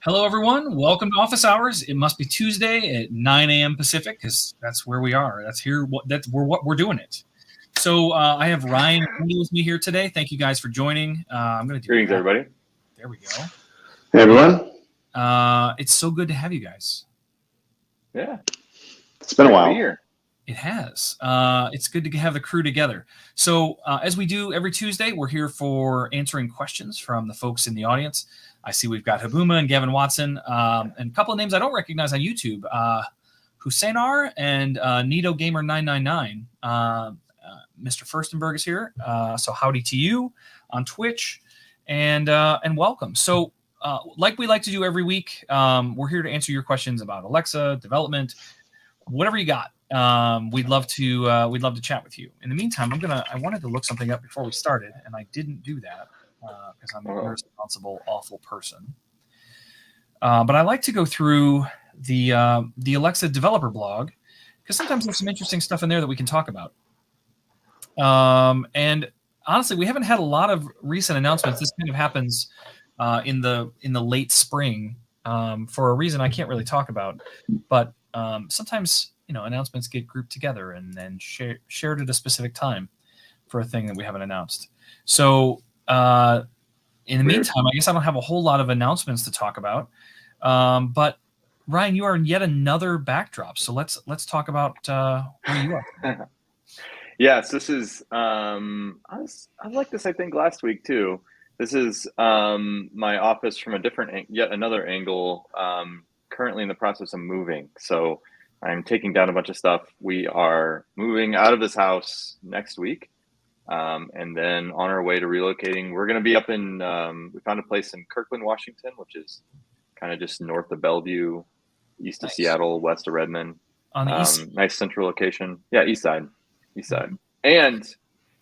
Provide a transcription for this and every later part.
Hello, everyone. Welcome to Office Hours. It must be Tuesday at 9 a.m. Pacific because that's where we are. That's here. What we're doing it. So I have Ryan and Andy with me here today. Thank you guys for joining. I'm going to do Greetings, that. everybody. There we go. Hey, everyone. It's so good to have you guys. Yeah, It's been a while. Here. It has. It's good to have the crew together. So as we do every Tuesday, we're here for answering questions from the folks in the audience. I see we've got Habuma and Gavin Watson and a couple of names I don't recognize on YouTube. Husainar and Nito Gamer 999. Mr. Furstenberg is here. So howdy to you on Twitch and welcome. So like we like to do every week, we're here to answer your questions about Alexa, development, whatever you got. We'd love to chat with you. In the meantime, I wanted to look something up before we started, and I didn't do that because I'm an irresponsible, awful person. But I like to go through the Alexa developer blog because sometimes there's some interesting stuff in there that we can talk about. And honestly, we haven't had a lot of recent announcements. This kind of happens in the late spring for a reason I can't really talk about, but sometimes announcements get grouped together and then shared at a specific time for a thing that we haven't announced. So in the meantime, I guess I don't have a whole lot of announcements to talk about. But Ryan, you are in yet another backdrop. So let's talk about where you are. Yes, this is I like this, I think, last week too. This is my office from yet another angle. Currently in the process of moving. So I'm taking down a bunch of stuff. We are moving out of this house next week. And then on our way to relocating, we're going to be up in, we found a place in Kirkland, Washington, which is kind of just north of Bellevue, east of Seattle, west of Redmond. On the east. Nice central location. Yeah, east side. And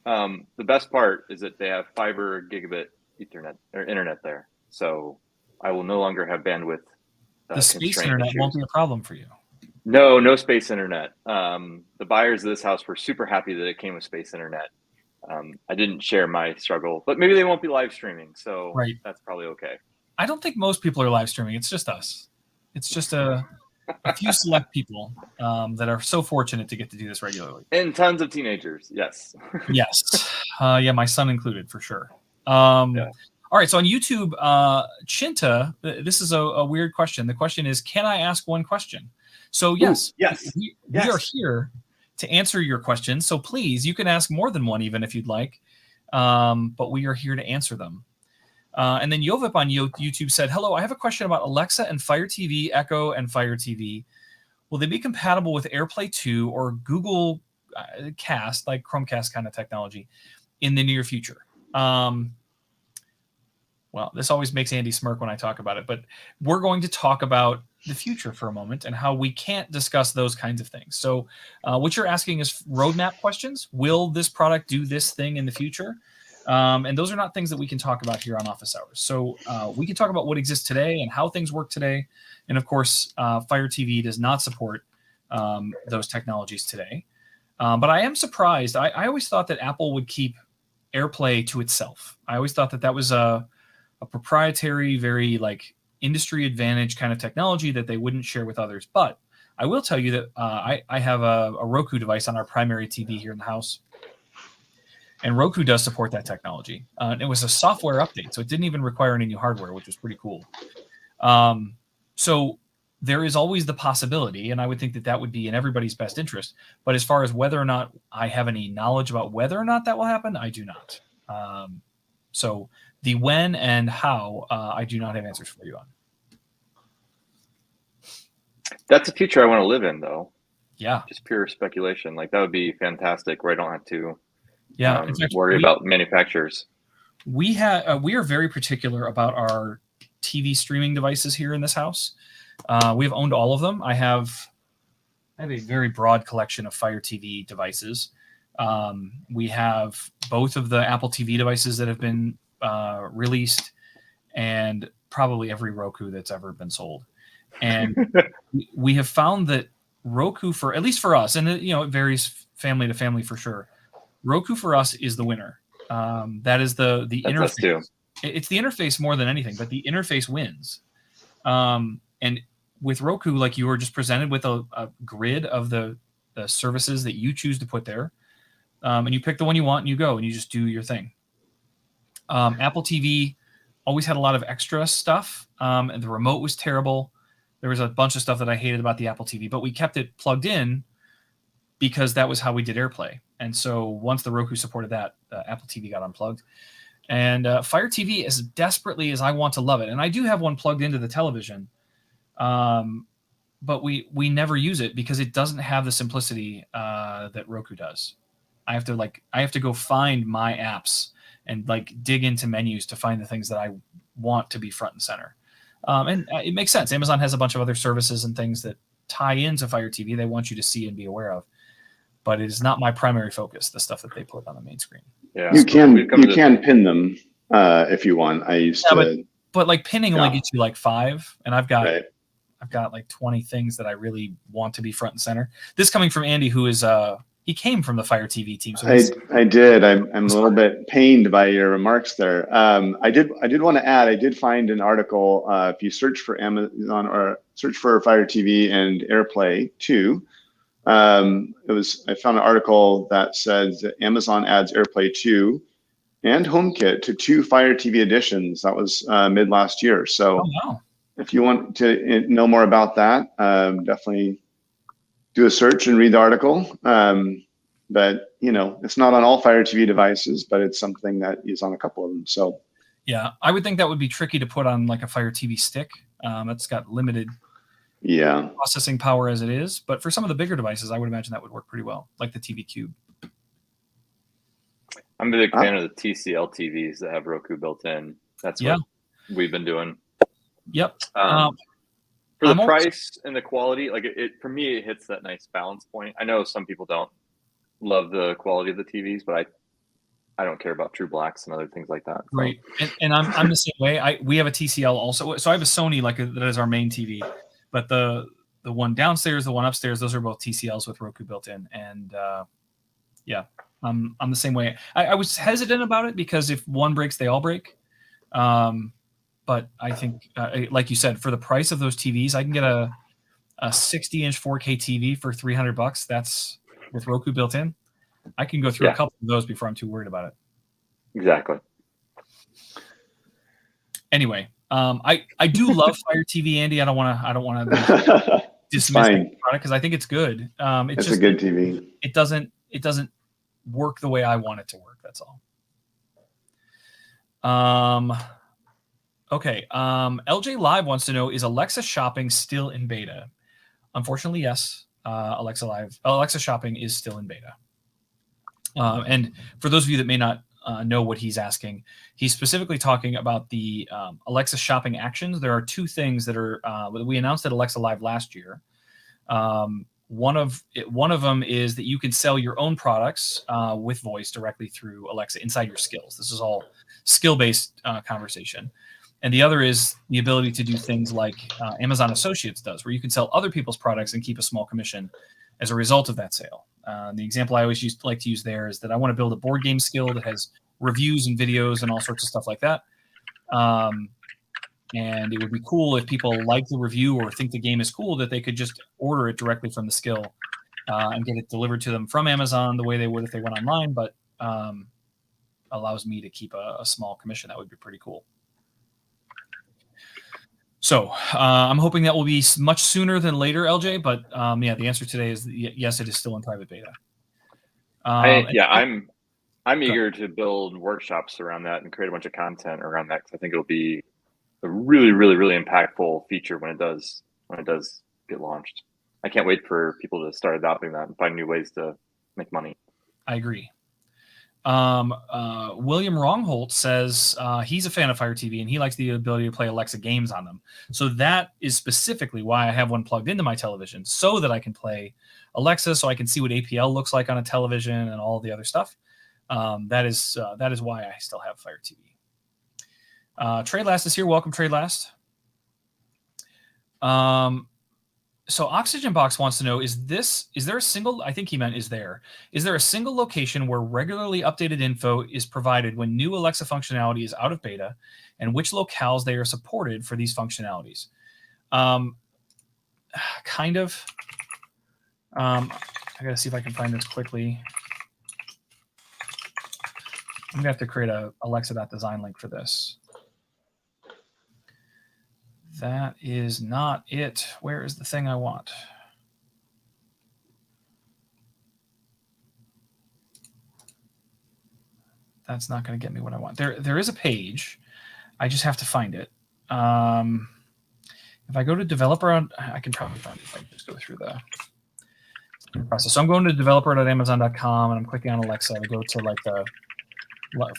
the best part is that they have fiber gigabit Ethernet or internet there. So I will no longer have bandwidth. The space internet won't be a problem for you. No space internet. The buyers of this house were super happy that it came with space internet. I didn't share my struggle, but maybe they won't be live streaming, so That's probably okay. I don't think most people are live streaming. It's just us. It's just a few select people that are so fortunate to get to do this regularly. And tons of teenagers, yes. Yes. Yeah, my son included, for sure. All right, so on YouTube, Chinta, this is a weird question. The question is, can I ask one question? So yes, we are here to answer your questions. So please, you can ask more than one even if you'd like, but we are here to answer them. And then Yovip on YouTube said, hello, I have a question about Alexa and Fire TV, Echo and Fire TV. Will they be compatible with AirPlay 2 or Google Cast, like Chromecast kind of technology, in the near future? Well, this always makes Andy smirk when I talk about it, but we're going to talk about the future for a moment and how we can't discuss those kinds of things. So what you're asking is roadmap questions. Will this product do this thing in the future? And those are not things that we can talk about here on Office Hours. So we can talk about what exists today and how things work today. And of course, Fire TV does not support those technologies today. But I am surprised. I always thought that Apple would keep AirPlay to itself. I always thought that that was a proprietary, very industry advantage kind of technology that they wouldn't share with others. But I will tell you that I have a Roku device on our primary TV here in the house. And Roku does support that technology. It was a software update, so it didn't even require any new hardware, which was pretty cool. So there is always the possibility, and I would think that that would be in everybody's best interest. But as far as whether or not I have any knowledge about whether or not that will happen, I do not. So the when and how, I do not have answers for you on. That's a future I want to live in, though. Yeah. Just pure speculation. That would be fantastic, where I don't have to worry about manufacturers. We are very particular about our TV streaming devices here in this house. We've owned all of them. I have a very broad collection of Fire TV devices. We have both of the Apple TV devices that have been released, and probably every Roku that's ever been sold. And we have found that Roku, for at least for us, and it varies family to family for sure, Roku for us is the winner. That is the interface. Us too. It's the interface more than anything, but the interface wins. And with Roku, like, you are just presented with a grid of the services that you choose to put there. And you pick the one you want and you go and you just do your thing. Apple TV always had a lot of extra stuff, and the remote was terrible. There was a bunch of stuff that I hated about the Apple TV, but we kept it plugged in because that was how we did AirPlay. And so once the Roku supported that, Apple TV got unplugged. And Fire TV, as desperately as I want to love it, and I do have one plugged into the television, but we never use it because it doesn't have the simplicity that Roku does. I have to go find my apps and like dig into menus to find the things that I want to be front and center. And it makes sense. Amazon has a bunch of other services and things that tie into Fire TV they want you to see and be aware of. But it is not my primary focus, the stuff that they put on the main screen. Yeah. You can pin them if you want. I used to. But like pinning only gets you like 5, and I've got like 20 things that I really want to be front and center. This coming from Andy, who is he came from the Fire TV team. So I did. I'm a little bit pained by your remarks there. I did want to add. I did find an article. If you search for Amazon or search for Fire TV and AirPlay 2. I found an article that says that Amazon adds AirPlay 2 and HomeKit to 2 Fire TV editions. That was mid last year. So if you want to know more about that, definitely do a search and read the article. But it's not on all Fire TV devices, but it's something that is on a couple of them. So yeah, I would think that would be tricky to put on like a Fire TV stick. It's got limited processing power as it is, but for some of the bigger devices, I would imagine that would work pretty well, like the TV Cube. I'm a big fan of the TCL TVs that have Roku built in. That's what we've been doing. Yep. For the price and the quality, like it for me, it hits that nice balance point. I know some people don't love the quality of the TVs, but I don't care about True Blacks and other things like that. So. Right, and I'm the same way. We have a TCL also, so I have a Sony that is our main TV. But the one downstairs, the one upstairs, those are both TCLs with Roku built in. And I'm the same way. I was hesitant about it because if one breaks, they all break. But I think, like you said, for the price of those TVs, I can get a 60-inch 4K TV for $300. That's with Roku built in. I can go through a couple of those before I'm too worried about it. Exactly. Anyway. I do love Fire TV, Andy. I don't want to dismiss the product because I think it's good. It's just a good TV. It doesn't work the way I want it to work. That's all. Okay. LJ Live wants to know, is Alexa Shopping still in beta? Unfortunately, yes. Alexa Shopping is still in beta. And for those of you that may not know what he's asking, he's specifically talking about the Alexa shopping actions. There are 2 things that are we announced at Alexa Live last year. One of them is that you can sell your own products with voice directly through Alexa inside your skills. This is all skill-based conversation. And the other is the ability to do things like Amazon Associates does, where you can sell other people's products and keep a small commission as a result of that sale. The example I always like to use there is that I want to build a board game skill that has reviews and videos and all sorts of stuff like that. And it would be cool if people like the review or think the game is cool, that they could just order it directly from the skill and get it delivered to them from Amazon the way they would if they went online, but allows me to keep a small commission. That would be pretty cool. So I'm hoping that will be much sooner than later, LJ. But the answer today is yes, it is still in private beta. I'm eager to build workshops around that and create a bunch of content around that because I think it'll be a really, really, really impactful feature when it does get launched. I can't wait for people to start adopting that and find new ways to make money. I agree. William Rongholt says he's a fan of Fire TV and he likes the ability to play Alexa games on them. So that is specifically why I have one plugged into my television, so that I can play Alexa, so I can see what APL looks like on a television and all the other stuff. That is why I still have Fire TV. Trade Last is here. Welcome, Trade Last. So Oxygen Box wants to know, is there a single, I think he meant is there a single location where regularly updated info is provided when new Alexa functionality is out of beta, and which locales they are supported for these functionalities? Kind of. I gotta see if I can find this quickly. I'm gonna have to create a alexa.design link for this. That is not it. Where is the thing I want? That's not going to get me what I want. There is a page. I just have to find it. If I go to developer, I can probably find it if I just go through the process. So I'm going to developer.amazon.com and I'm clicking on Alexa. I go to like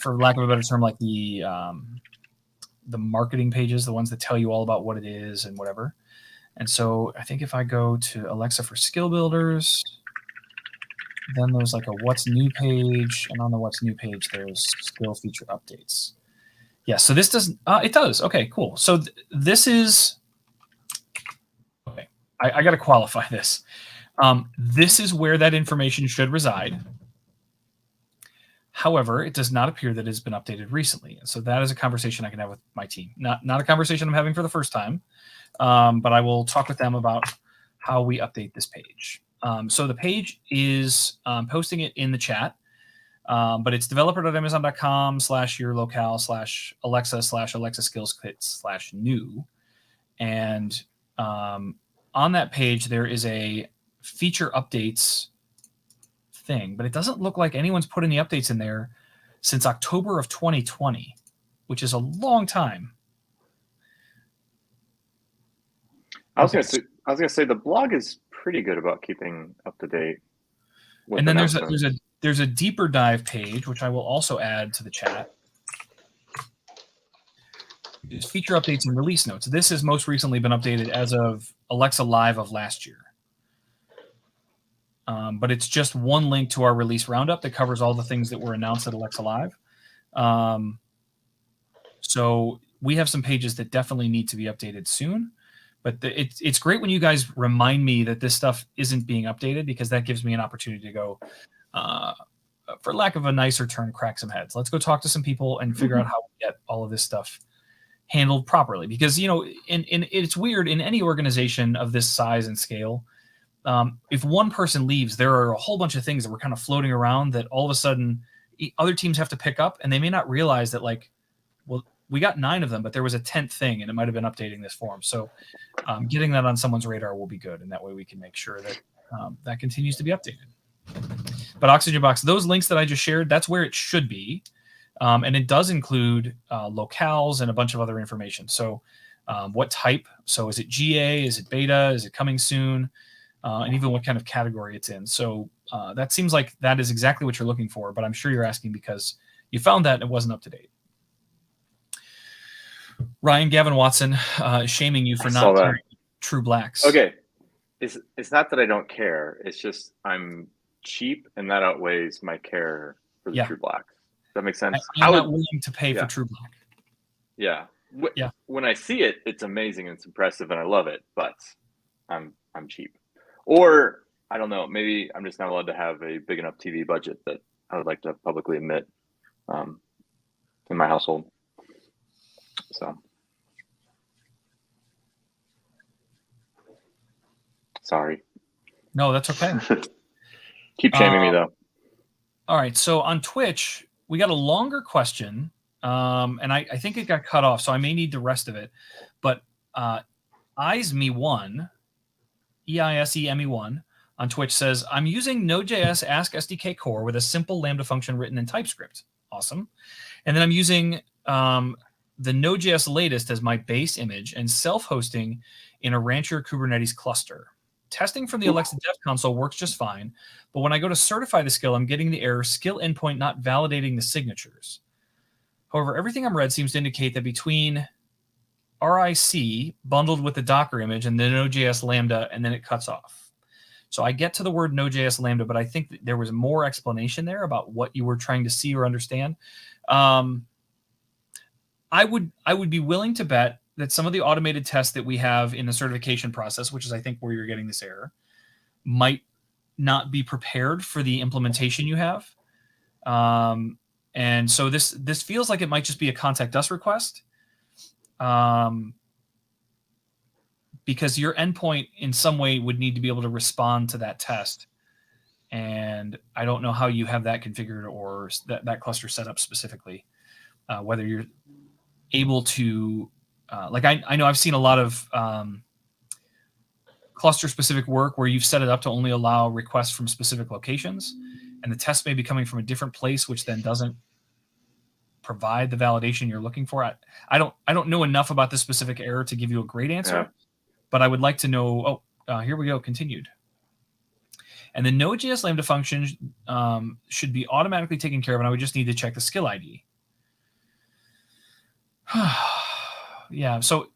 for lack of a better term, like the marketing pages, the ones that tell you all about what it is and whatever. And so I think if I go to Alexa for skill builders, then there's like a what's new page, and on the what's new page, there's skill feature updates. Yeah, so this doesn't, it does. Okay, cool. So this is, okay, I got to qualify this. This is where that information should reside. However, it does not appear that it has been updated recently. So that is a conversation I can have with my team. Not a conversation I'm having for the first time, but I will talk with them about how we update this page. So the page is posting it in the chat, but it's developer.amazon.com/your locale/Alexa/Alexa skills kit/new. And on that page, there is a feature updates thing, but it doesn't look like anyone's put any updates in there since October of 2020, which is a long time. I was gonna say the blog is pretty good about keeping up to date. And then there's a deeper dive page, which I will also add to the chat. It's feature updates and release notes. This has most recently been updated as of Alexa Live of last year. But it's just one link to our release roundup that covers all the things that were announced at Alexa Live. So we have some pages that definitely need to be updated soon. But it's great when you guys remind me that this stuff isn't being updated, because that gives me an opportunity to go, for lack of a nicer term, crack some heads. Let's go talk to some people and figure out how we get all of this stuff handled properly. Because, you know, it's weird in any organization of this size and scale. If one person leaves, there are a whole bunch of things that were kind of floating around that all of a sudden other teams have to pick up, and they may not realize that, like, well, we got 9 of them, but there was a 10th thing, and it might have been updating this form. So getting that on someone's radar will be good, and that way we can make sure that that continues to be updated. But Oxygen Box, those links that I just shared, that's where it should be. And it does include locales and a bunch of other information. So what type? So is it GA? Is it beta? Is it coming soon? And even what kind of category it's in. So that seems like that is exactly what you're looking for, but I'm sure you're asking because you found that and it wasn't up to date. Ryan Gavin Watson shaming you for not carrying True Blacks. Okay. It's not that I don't care. It's just I'm cheap, and that outweighs my care for the True Blacks. Does that make sense? I'm not willing to pay for True Black. Yeah. When I see it, it's amazing and it's impressive and I love it, but I'm cheap. Or I don't know, maybe I'm just not allowed to have a big enough TV budget that I would like to publicly admit in my household. So sorry. No, that's okay. Keep shaming me though. All right. So on Twitch, we got a longer question. And I think it got cut off, so I may need the rest of it. But EisMe1, EISEME1 on Twitch says, I'm using Node.js Ask SDK core with a simple Lambda function written in TypeScript. Awesome. And then I'm using the Node.js latest as my base image and self-hosting in a Rancher Kubernetes cluster. Testing from the Alexa Dev Console works just fine, but when I go to certify the skill, I'm getting the error skill endpoint not validating the signatures. However, everything I'm read seems to indicate that between RIC bundled with the Docker image and the Node.js Lambda, and then it cuts off. So I get to the word Node.js Lambda, but I think that there was more explanation there about what you were trying to see or understand. I would be willing to bet that some of the automated tests that we have in the certification process, which is I think where you're getting this error, might not be prepared for the implementation you have. And so this feels like it might just be a contact us request, because your endpoint in some way would need to be able to respond to that test. And I don't know how you have that configured or that cluster set up specifically, whether you're able to, like I know I've seen a lot of cluster specific work where you've set it up to only allow requests from specific locations, and the test may be coming from a different place, which then doesn't provide the validation you're looking for. I don't know enough about this specific error to give you a great answer, but I would like to know. Here we go. Continued. And the Node.js Lambda function should be automatically taken care of, and I would just need to check the skill ID. Yeah, so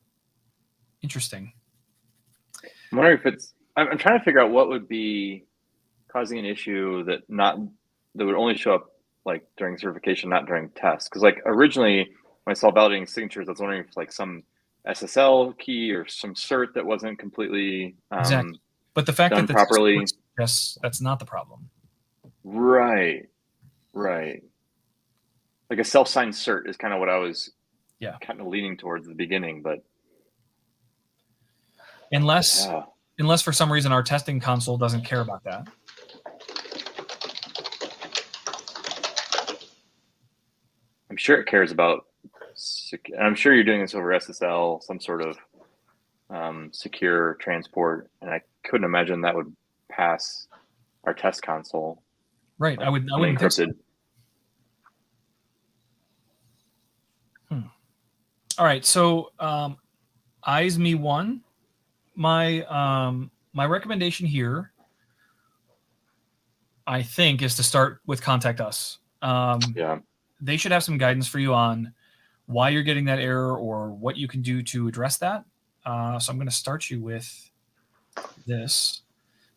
interesting. I'm wondering if it's. I'm trying to figure out what would be causing an issue that would only show up like during certification, not during tests. Because like originally when I saw validating signatures, I was wondering if like some SSL key or some cert that wasn't completely exactly. But the fact done that properly, yes, that's not the problem. Right. Like a self-signed cert is kind of what I was kind of leaning towards at the beginning, but unless for some reason our testing console doesn't care about that. I'm sure it cares about. I'm sure you're doing this over SSL, some sort of secure transport, and I couldn't imagine that would pass our test console. Right. I wouldn't encrypted. All right. So eyes me one. My recommendation here, I think, is to start with Contact Us. They should have some guidance for you on why you're getting that error or what you can do to address that. So I'm going to start you with this.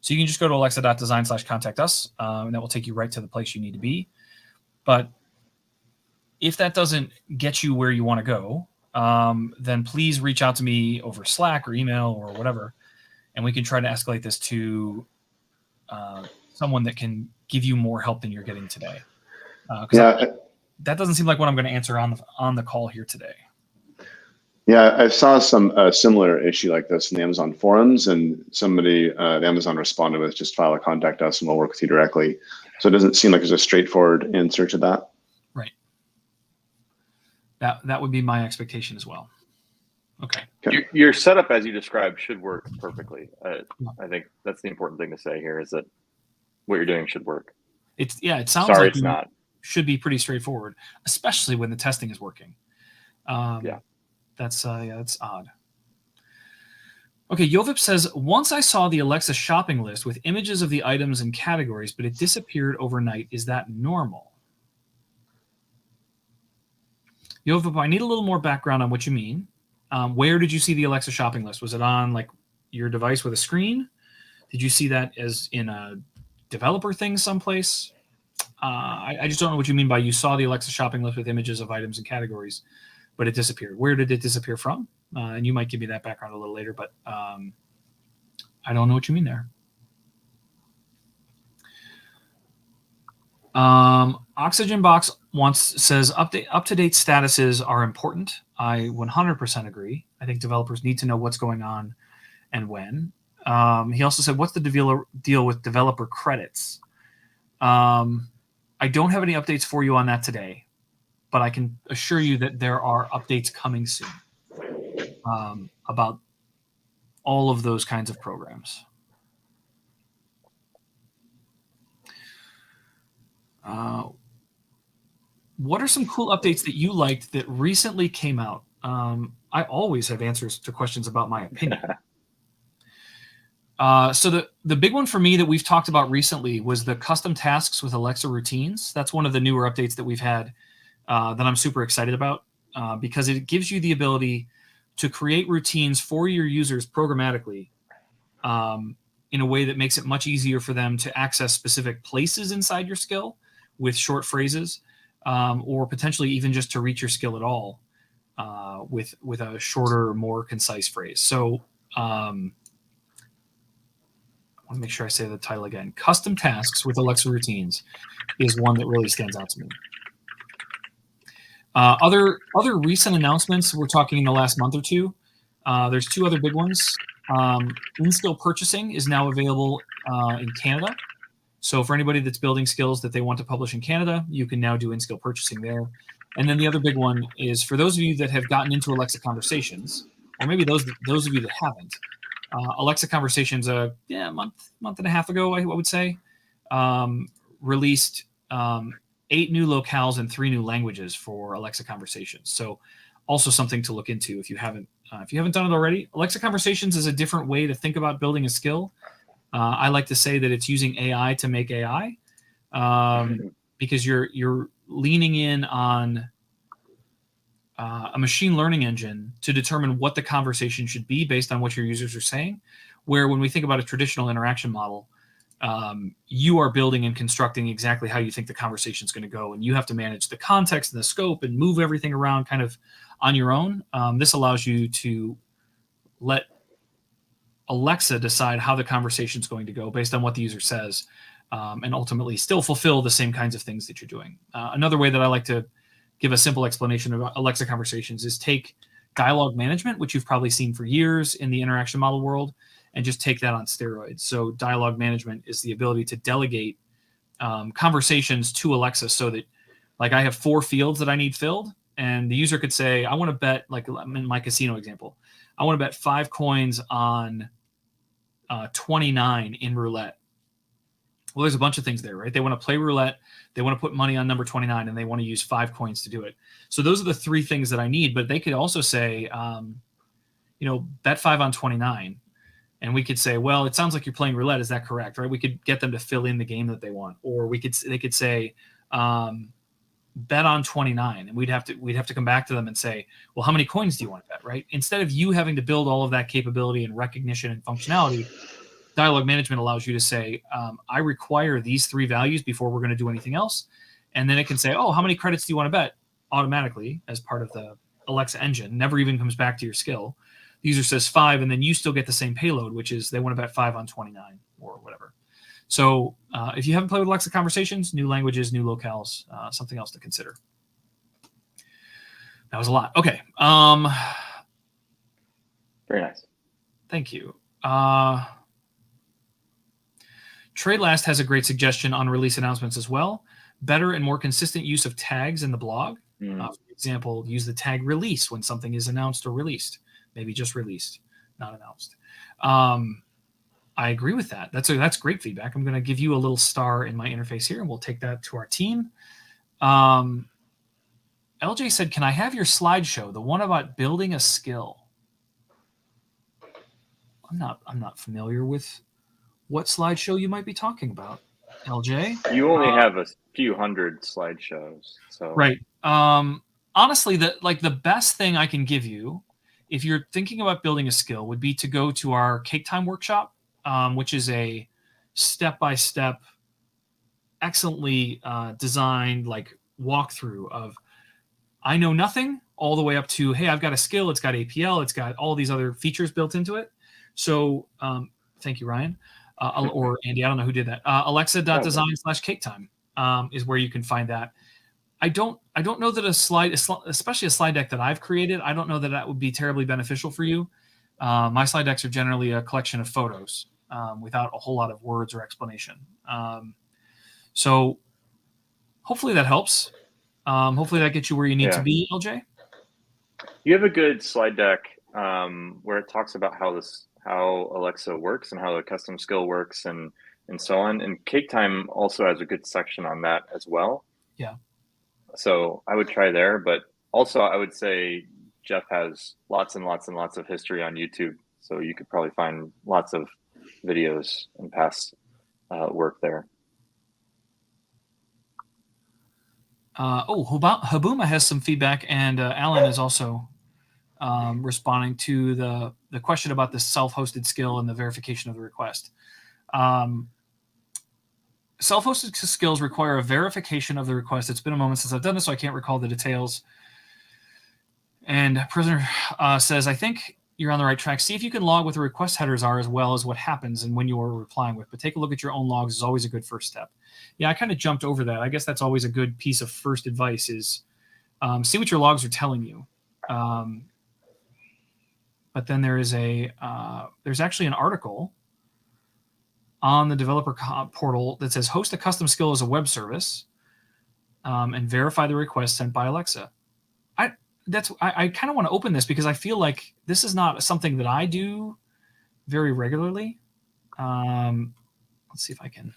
So you can just go to alexa.design/contact us, and that will take you right to the place you need to be. But if that doesn't get you where you want to go, then please reach out to me over Slack or email or whatever, and we can try to escalate this to someone that can give you more help than you're getting today. That doesn't seem like what I'm going to answer on the call here today. Yeah, I saw some similar issue like this in the Amazon forums, and somebody at Amazon responded with just file a contact us and we'll work with you directly. So it doesn't seem like there's a straightforward answer to that. Right. That would be my expectation as well. Okay. Your setup as you described should work perfectly. I think that's the important thing to say here is that what you're doing should work. It sounds like it's not. Should be pretty straightforward, especially when the testing is working. That's odd. Okay, Jovip says, once I saw the Alexa shopping list with images of the items and categories, but it disappeared overnight. Is that normal? Jovip, I need a little more background on what you mean. Where did you see the Alexa shopping list? Was it on like your device with a screen? Did you see that as in a developer thing someplace? I just don't know what you mean by you saw the Alexa shopping list with images of items and categories, but it disappeared. Where did it disappear from? And you might give me that background a little later, but I don't know what you mean there. Oxygen Box says up-to-date statuses are important. I 100% agree. I think developers need to know what's going on and when. He also said, what's the deal with developer credits? I don't have any updates for you on that today, but I can assure you that there are updates coming soon about all of those kinds of programs. What are some cool updates that you liked that recently came out? I always have answers to questions about my opinion. So the big one for me that we've talked about recently was the custom tasks with Alexa routines. That's one of the newer updates that we've had that I'm super excited about because it gives you the ability to create routines for your users programmatically in a way that makes it much easier for them to access specific places inside your skill with short phrases, or potentially even just to reach your skill at all with a shorter, more concise phrase. So I want to make sure I say the title again. Custom tasks with Alexa routines is one that really stands out to me. Other recent announcements, we're talking in the last month or two. There's two other big ones. In-skill purchasing is now available in Canada. So for anybody that's building skills that they want to publish in Canada, you can now do in-skill purchasing there. And then the other big one is for those of you that have gotten into Alexa Conversations, or maybe those of you that haven't. Alexa Conversations, month and a half ago, I would say, released 8 new locales and 3 new languages for Alexa Conversations. So also something to look into if you haven't done it already. Alexa Conversations is a different way to think about building a skill. I like to say that it's using AI to make AI, because you're leaning in on a machine learning engine to determine what the conversation should be based on what your users are saying. Where when we think about a traditional interaction model, you are building and constructing exactly how you think the conversation is going to go, and you have to manage the context and the scope and move everything around kind of on your own. This allows you to let Alexa decide how the conversation is going to go based on what the user says, and ultimately still fulfill the same kinds of things that you're doing. Another way that I like to give a simple explanation of Alexa Conversations is take dialogue management, which you've probably seen for years in the interaction model world, and just take that on steroids. So dialogue management is the ability to delegate conversations to Alexa so that, like, I have 4 fields that I need filled, and the user could say, I want to bet, like in my casino example, I want to bet 5 coins on 29 in roulette. Well, there's a bunch of things there, right? They want to play roulette, they want to put money on number 29, and they want to use 5 coins to do it. So those are the 3 things that I need, but they could also say, bet 5 on 29. And we could say, well, it sounds like you're playing roulette. Is that correct? Right? We could get them to fill in the game that they want, or they could say, bet on 29, and we'd have to come back to them and say, well, how many coins do you want to bet? Right? Instead of you having to build all of that capability and recognition and functionality, dialogue management allows you to say, I require these 3 values before we're going to do anything else, and then it can say, oh, how many credits do you want to bet automatically as part of the Alexa engine? Never even comes back to your skill. The user says 5, and then you still get the same payload, which is they want to bet 5 on 29 or whatever. So if you haven't played with Alexa Conversations, new languages, new locales, something else to consider. That was a lot. Okay. Very nice. Thank you. TradeLast has a great suggestion on release announcements as well. Better and more consistent use of tags in the blog. For example, use the tag release when something is announced or released. Maybe just released, not announced. I agree with that. That's great feedback. I'm going to give you a little star in my interface here, and we'll take that to our team. LJ said, can I have your slideshow, the one about building a skill? I'm not familiar with what slideshow you might be talking about, LJ. You only have a few hundred slideshows, so right. Honestly, the best thing I can give you, if you're thinking about building a skill, would be to go to our Cake Time workshop, which is a step-by-step, excellently designed walkthrough of I know nothing all the way up to, hey, I've got a skill, it's got APL, it's got all these other features built into it. So thank you, Ryan, or Andy, I don't know who did that. Alexa.design/Cake Time is where you can find that. I don't know that a slide, especially a slide deck that I've created, I don't know that would be terribly beneficial for you. My slide decks are generally a collection of photos without a whole lot of words or explanation. So hopefully that helps. Hopefully that gets you where you need to be, LJ. You have a good slide deck where it talks about how Alexa works and how the custom skill works and so on. And Cake Time also has a good section on that as well. Yeah. So I would try there, but also I would say Jeff has lots and lots and lots of history on YouTube. So you could probably find lots of videos and past work there. Habuma has some feedback, and Alan is also responding to the question about the self-hosted skill and the verification of the request. Self-hosted skills require a verification of the request. It's been a moment since I've done this, so I can't recall the details. And Prisoner says, I think you're on the right track. See if you can log what the request headers are as well as what happens and when you are replying with. But take a look at your own logs is always a good first step. Yeah, I kind of jumped over that. I guess that's always a good piece of first advice is see what your logs are telling you. but then there is there's actually an article on the developer portal that says host a custom skill as a web service and verify the request sent by Alexa. I kind of want to open this because I feel like this is not something that I do very regularly. Let's see if I can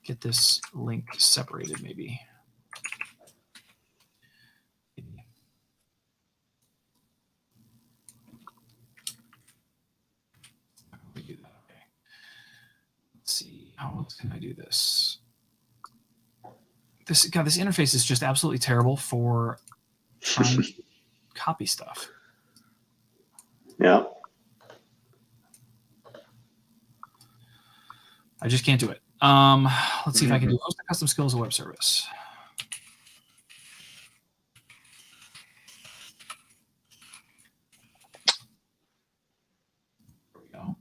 get this link separated maybe. Let's see, how else can I do this? This interface is just absolutely terrible for trying to copy stuff. Yeah. I just can't do it. Let's see if I can do host a custom skill as a web service. There we go.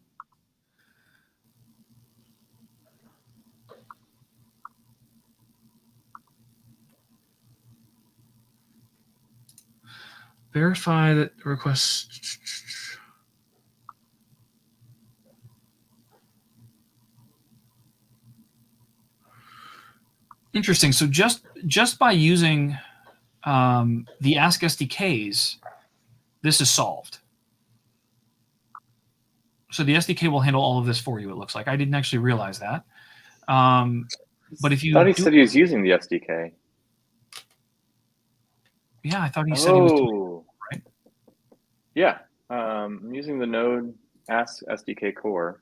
Verify that request. Interesting. So just by using the Ask SDKs, this is solved. So the SDK will handle all of this for you. It looks like I didn't actually realize that. But if you I thought he said he was using the SDK. Yeah, I thought he said he was doing it, right? Yeah, I'm using the Node Ask SDK core.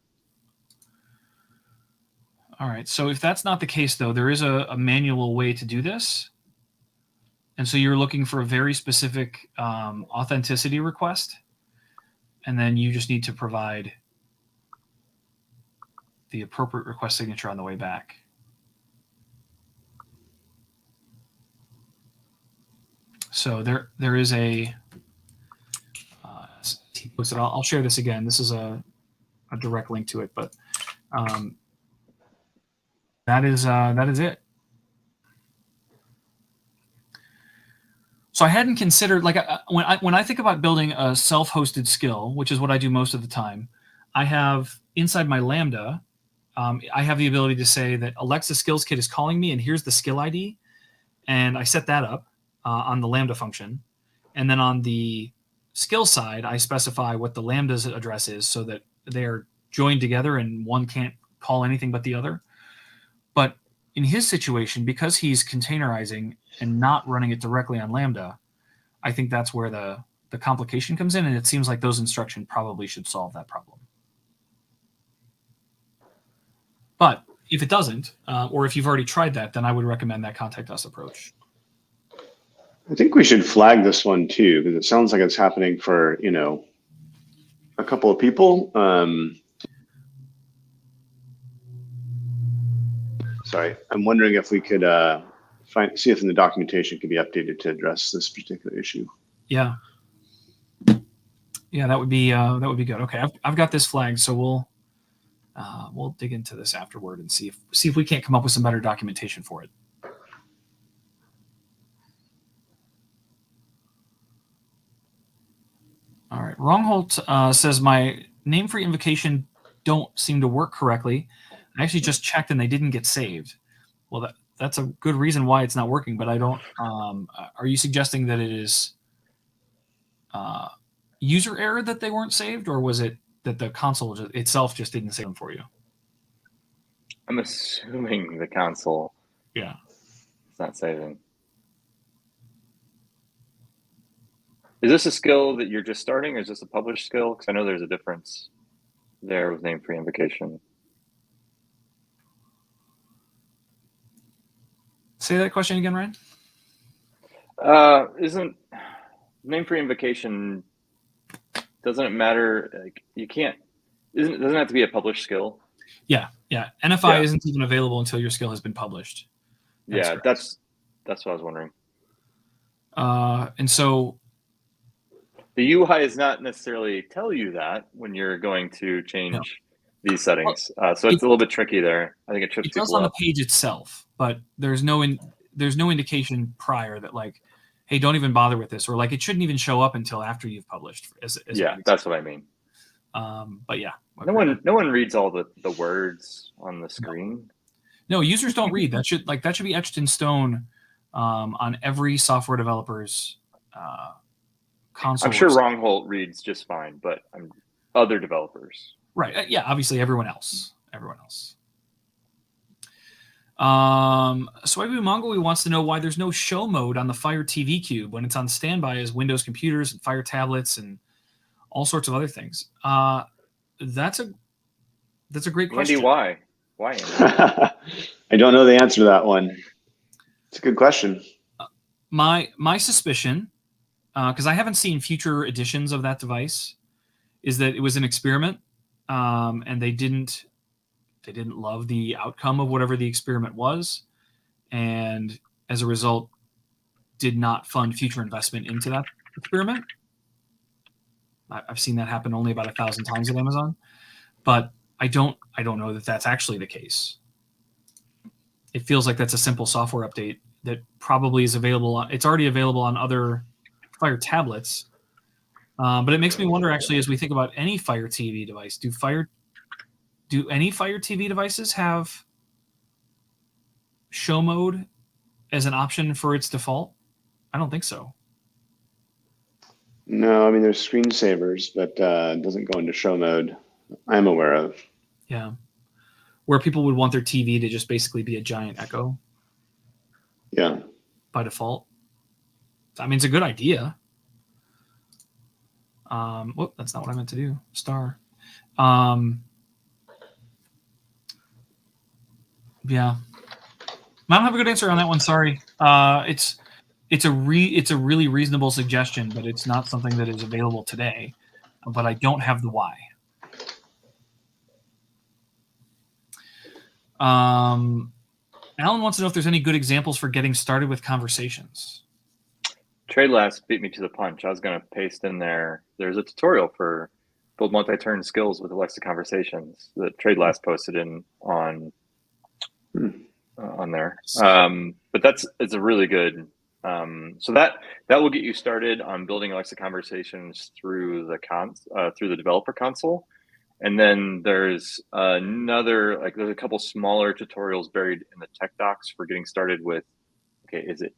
All right, so if that's not the case, though, there is a manual way to do this. And so you're looking for a very specific authenticity request. And then you just need to provide the appropriate request signature on the way back. So there is a I'll share this again. This is a direct link to it, but that is it. So I hadn't considered, like, when I think about building a self-hosted skill, which is what I do most of the time, I have inside my Lambda, I have the ability to say that Alexa Skills Kit is calling me, and here's the skill ID, and I set that up on the Lambda function, and then on the skill side, I specify what the Lambda's address is so that they're joined together and one can't call anything but the other. But in his situation, because he's containerizing and not running it directly on Lambda, I think that's where the complication comes in, and it seems like those instructions probably should solve that problem. But if it doesn't, or if you've already tried that, then I would recommend that contact us approach. I think we should flag this one too, because it sounds like it's happening for, a couple of people. Sorry, I'm wondering if we could see if in the documentation could be updated to address this particular issue. Yeah, that would be good. Okay, I've got this flagged, so we'll dig into this afterward and see if we can't come up with some better documentation for it. All right, Rongholt says my name-free invocation don't seem to work correctly. I actually just checked and they didn't get saved. Well, that's a good reason why it's not working, but I don't. Are you suggesting that it is user error that they weren't saved, or was it that the console itself just didn't save them for you? I'm assuming the console. Yeah. It's not saving. Is this a skill that you're just starting, or is this a published skill? Because I know there's a difference there with name-free invocation. Say that question again, Ryan. Isn't name-free invocation, doesn't it matter? Like, you can't, doesn't it have to be a published skill? Yeah. NFI isn't even available until your skill has been published. That's what I was wondering. And so the UI does not necessarily tell you that when you're going to change these settings. So it's a little bit tricky there. I think it trips people up. It does on the page itself, but there's no indication prior that, like, hey, don't even bother with this, or like it shouldn't even show up until after you've published. Yeah, that's what I mean. But yeah, no one reads all the words on the screen. No, users don't read. That should be etched in stone on every software developer's console. I'm sure Rongholt reads just fine, but other developers. Right. Yeah. Obviously, everyone else. Soybu Mongoli wants to know why there's no show mode on the Fire TV Cube when it's on standby as Windows computers and Fire tablets and all sorts of other things. That's a great question. Andy, why? Why, Andy? I don't know the answer to that one. It's a good question. My suspicion, because I haven't seen future editions of that device, is that it was an experiment, and they didn't love the outcome of whatever the experiment was, and as a result, did not fund future investment into that experiment. I've seen that happen only about 1,000 times at Amazon, but I don't know that that's actually the case. It feels like that's a simple software update that probably is available. It's already available on other Fire tablets, but it makes me wonder, actually, as we think about any Fire TV device, do any Fire TV devices have show mode as an option for its default? I don't think so. No, I mean, there's screensavers, but it doesn't go into show mode I'm aware of. Yeah. Where people would want their TV to just basically be a giant echo. Yeah. By default. I mean, it's a good idea. Whoop, that's not what I meant to do. Star. Yeah. I don't have a good answer on that one. Sorry. It's a really reasonable suggestion, but it's not something that is available today. But I don't have the why. Alan wants to know if there's any good examples for getting started with conversations. TradeLast beat me to the punch. I was going to paste in there. There's a tutorial for build multi-turn skills with Alexa Conversations that TradeLast posted on there. But it's a really good. So that will get you started on building Alexa Conversations through the developer console. And then there's there's a couple smaller tutorials buried in the tech docs for getting started with, is it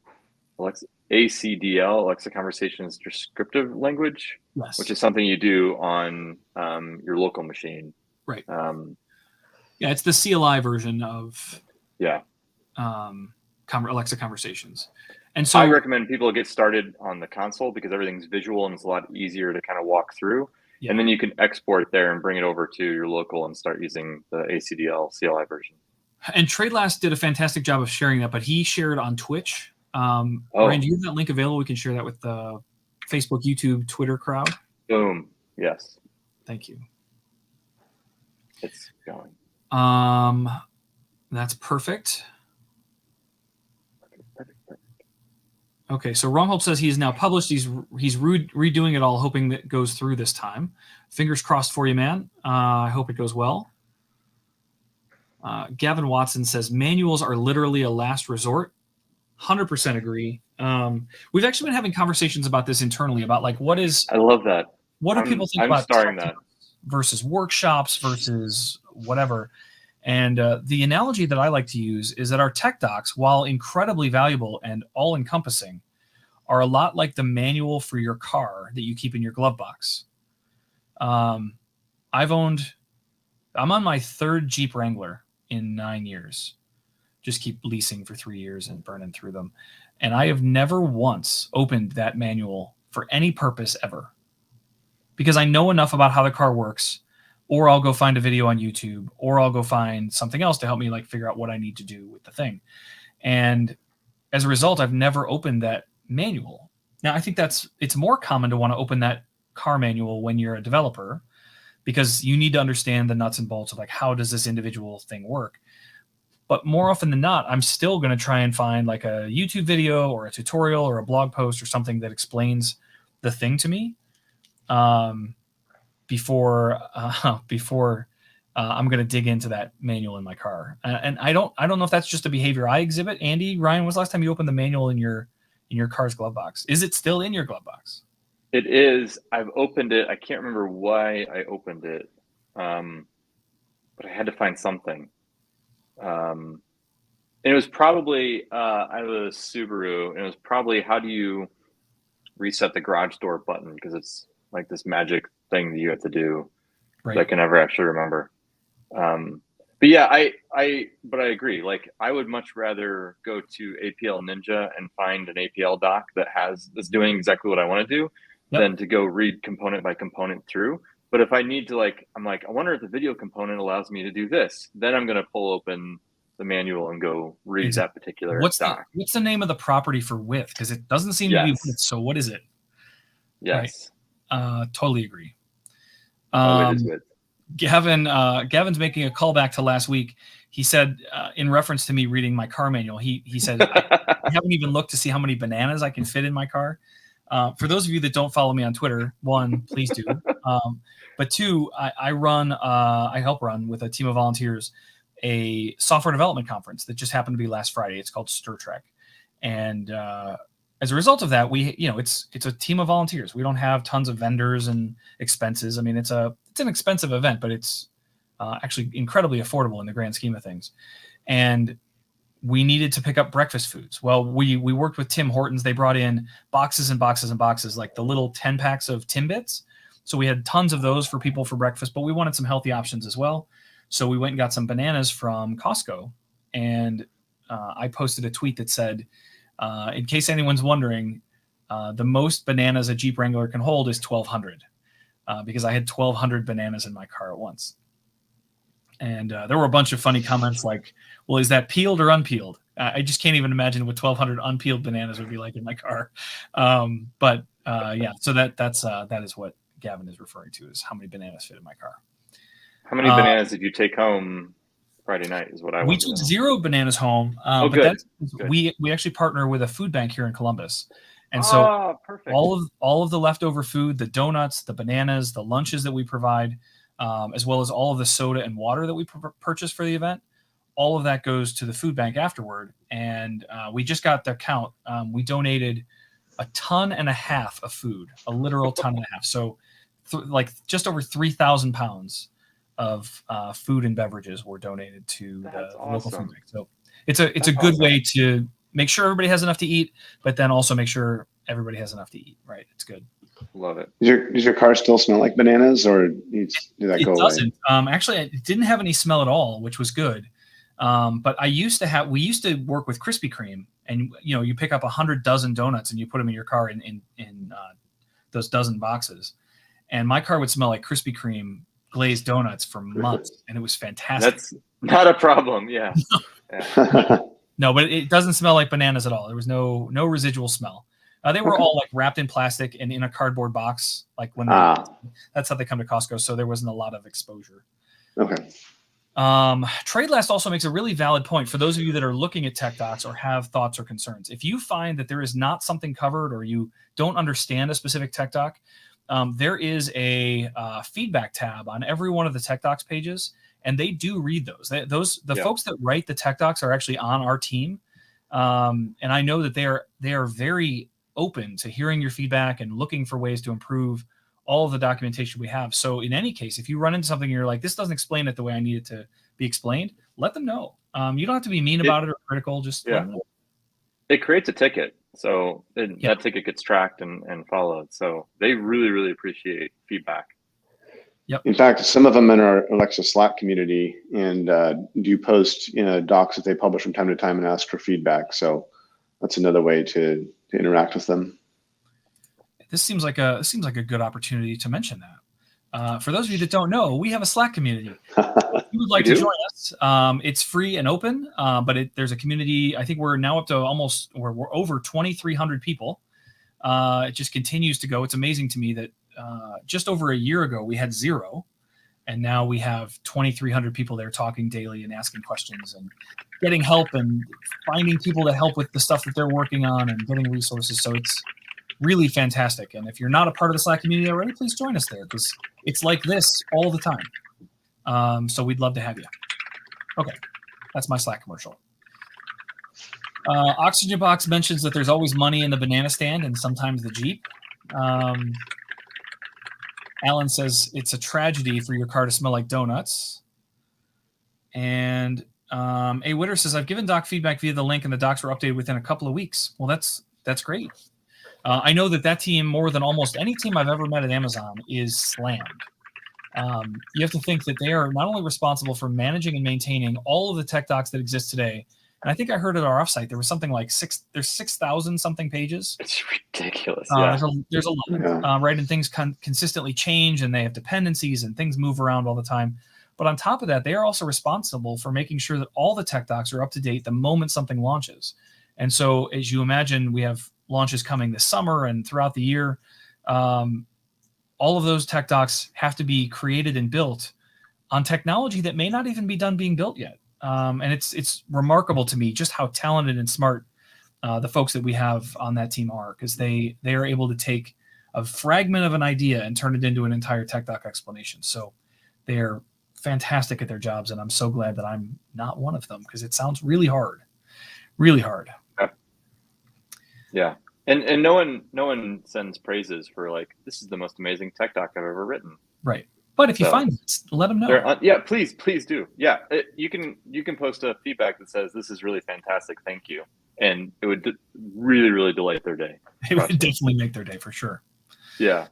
Alexa ACDL, Alexa Conversations Descriptive Language? Yes. Which is something you do on your local machine. Right. Yeah, it's the CLI version of Alexa Conversations. And so I recommend people get started on the console because everything's visual and it's a lot easier to kind of walk through. Yeah. And then you can export there and bring it over to your local and start using the ACDL CLI version. And TradeLast did a fantastic job of sharing that, but he shared on Twitch. Ryan, do you have that link available? We can share that with the Facebook, YouTube, Twitter crowd. Boom. Yes. Thank you. It's going. That's perfect. Okay, so Rongholt says he's now published. He's redoing it all, hoping that it goes through this time. Fingers crossed for you, man. I hope it goes well. Gavin Watson says manuals are literally a last resort. 100% agree. We've actually been having conversations about this internally about I love that. What do people think about starting that versus workshops versus whatever? And the analogy that I like to use is that our tech docs, while incredibly valuable and all-encompassing, are a lot like the manual for your car that you keep in your glove box. I'm on my third Jeep Wrangler in 9 years. Just keep leasing for 3 years and burning through them. And I have never once opened that manual for any purpose ever. Because I know enough about how the car works, or I'll go find a video on YouTube, or I'll go find something else to help me figure out what I need to do with the thing. And as a result, I've never opened that manual. Now, I think it's more common to want to open that car manual when you're a developer, because you need to understand the nuts and bolts of how does this individual thing work. But more often than not, I'm still going to try and find a YouTube video or a tutorial or a blog post or something that explains the thing to me. Before I'm going to dig into that manual in my car. And I don't know if that's just a behavior I exhibit. Andy, Ryan, when's the last time you opened the manual in your in your car's glove box. Is it still in your glove box? It is. I've opened it. I can't remember why I opened it, but I had to find something. And it was probably I have a Subaru, and it was probably how do you reset the garage door button, because it's like this magic thing that you have to do that I can never actually remember. But yeah, I agree. Like, I would much rather go to APL Ninja and find an APL doc that's doing exactly what I want to do than to go read component by component through. But if I need to, I'm like, I wonder if the video component allows me to do this. Then I'm going to pull open the manual and go read that particular doc. What's the name of the property for width? Because it doesn't seem to be width. So what is it? Yes. Right. Totally agree. It is width. Gavin's making a callback to last week. He said, in reference to me reading my car manual, he said, I haven't even looked to see how many bananas I can fit in my car. For those of you that don't follow me on Twitter, one, please do. But two, I help run with a team of volunteers a software development conference that just happened to be last Friday. It's called Stir Trek. And as a result of that, it's a team of volunteers. We don't have tons of vendors and expenses. I mean, it's an expensive event, but it's actually incredibly affordable in the grand scheme of things. And we needed to pick up breakfast foods. Well, we worked with Tim Hortons. They brought in boxes and boxes and boxes, like the little 10 packs of Timbits. So we had tons of those for people for breakfast, but we wanted some healthy options as well. So we went and got some bananas from Costco. And I posted a tweet that said, in case anyone's wondering, the most bananas a Jeep Wrangler can hold is 1,200, because I had 1,200 bananas in my car at once. And there were a bunch of funny comments like, well, is that peeled or unpeeled? I just can't even imagine what 1,200 unpeeled bananas would be like in my car. So that is what Gavin is referring to, is how many bananas fit in my car. How many bananas did you take home Friday night is what I want to know. We took 0 bananas home. Good. We actually partner with a food bank here in Columbus. And so perfect. all of the leftover food, the donuts, the bananas, the lunches that we provide, as well as all of the soda and water that we purchase for the event, all of that goes to the food bank afterward. And we just got the count. We donated 1.5 tons of food, a literal 1.5 tons. So just over 3,000 pounds of food and beverages were donated to the local food bank. So it's a good way to make sure everybody has enough to eat, but then also make sure everybody has enough to eat. Right? It's good. Love it. Does your car still smell like bananas, or did that go away? It doesn't. Actually, it didn't have any smell at all, which was good. But we used to work with Krispy Kreme, and you pick up 100 dozen donuts and you put them in your car in those dozen boxes, and my car would smell like Krispy Kreme glazed donuts for months, and it was fantastic. That's not a problem. Yeah. No, but it doesn't smell like bananas at all. There was no residual smell. They were all like wrapped in plastic and in a cardboard box, like when that's how they come to Costco. So there wasn't a lot of exposure. Okay. TradeLast also makes a really valid point for those of you that are looking at tech docs or have thoughts or concerns. If you find that there is not something covered or you don't understand a specific tech doc, there is a feedback tab on every one of the tech docs pages, and they do read those. The folks that write the tech docs are actually on our team, and I know that they are very open to hearing your feedback and looking for ways to improve all of the documentation we have. So in any case, if you run into something and you're like, this doesn't explain it the way I need it to be explained, let them know. You don't have to be mean about it or critical. Just let them know. It creates a ticket. So that ticket gets tracked and followed. So they really, really appreciate feedback. Yep. In fact, some of them in our Alexa Slack community and do post docs that they publish from time to time and ask for feedback. So that's another way to interact with them. This seems like a good opportunity to mention that. For those of you that don't know, we have a Slack community. If you would like to join us, it's free and open, but there's a community. I think we're now up to we're over 2,300 people. It just continues to go. It's amazing to me that just over a year ago we had 0, and now we have 2,300 people there talking daily and asking questions and getting help and finding people to help with the stuff that they're working on and getting resources. So it's really fantastic. And if you're not a part of the Slack community already, please join us there, because it's like this all the time. So we'd love to have you. Okay, that's my Slack commercial. Oxygen Box mentions that there's always money in the banana stand and sometimes the Jeep. Alan says it's a tragedy for your car to smell like donuts. And A. Witter says, I've given Doc feedback via the link and the docs were updated within a couple of weeks. Well, that's great. I know that team, more than almost any team I've ever met at Amazon, is slammed. You have to think that they are not only responsible for managing and maintaining all of the tech docs that exist today, and I think I heard at our offsite there was something like 6,000 something pages. It's ridiculous. Yeah. There's a lot, right? And things consistently change, and they have dependencies, and things move around all the time. But on top of that, they are also responsible for making sure that all the tech docs are up to date the moment something launches. And so, as you imagine, we have launches coming this summer and throughout the year. All of those tech docs have to be created and built on technology that may not even be done being built yet. And it's remarkable to me just how talented and smart the folks that we have on that team are, because they are able to take a fragment of an idea and turn it into an entire tech doc explanation. So they are fantastic at their jobs, and I'm so glad that I'm not one of them, because it sounds really hard. Really hard. Yeah. And no one sends praises for like, this is the most amazing tech doc I've ever written. Right. But if you find it, let them know. Yeah, please do. Yeah, you can post a feedback that says this is really fantastic. Thank you, and it would really, really delight their day. It would definitely make their day for sure. Yeah.